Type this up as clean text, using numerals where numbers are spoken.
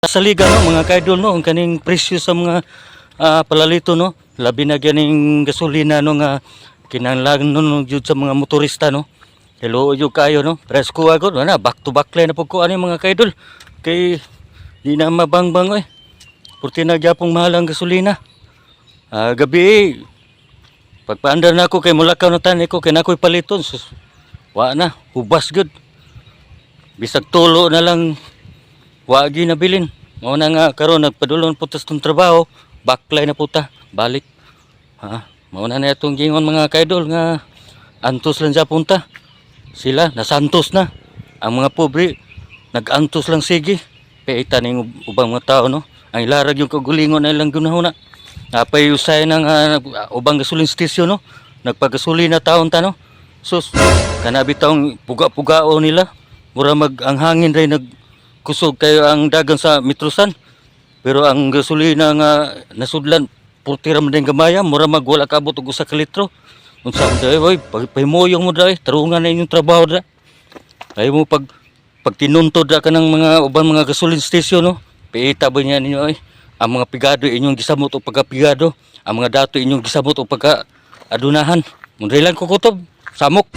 Sa liga no mga kaidol no ang kaning presyo sa mga palalito no labi na ganing gasolina no nga kinahanglan no jud sa mga motorista no. Hello jud kayo no. Presko agad na back to back line na pud ko ani mga kaidol. Kay di na mabangbang oy. Purti na gyapong mahal ang gasolina. Gabi pagpaandar na ako kay mulakaw na tani ko kay nakoy paliton. Wa na hubas gud. Bisag tulo na lang wagi na bilin. Mao na nga karon nagpadulon putas tong trabaho, backline na puta, balik. Mao na itong gingon mga kaidol nga antos lang sa punta. Sila nasantos na. Ang mga pobre nagantos lang sige. Paita ning ubang mga tao no. Ang ilarag yung kagulingon na ilang gunahuna. Napay usay ng ubang gasolin station no. Nagpagasolin na taon ta no. Sus kanabi taong puga-pugao nila. Mura ang hangin ray kusog kayo ang dagan sa Metrosan. Pero ang gasolina nga nasudlan, purtira man din gamaya, mura wala kabot og usa ka litro. Unsa man day oy, pahimoyong mo dai, tarungan na inyong trabaho dra. Ay mo pag tinuntod ra kanang mga ubang mga gasoline station no. Piita ba niya ninyo ay ang mga pigado inyong gisamot og pagkapigado, ang mga dato inyong gisamot og pagka adunahan. Mun lang ko kutob, samok.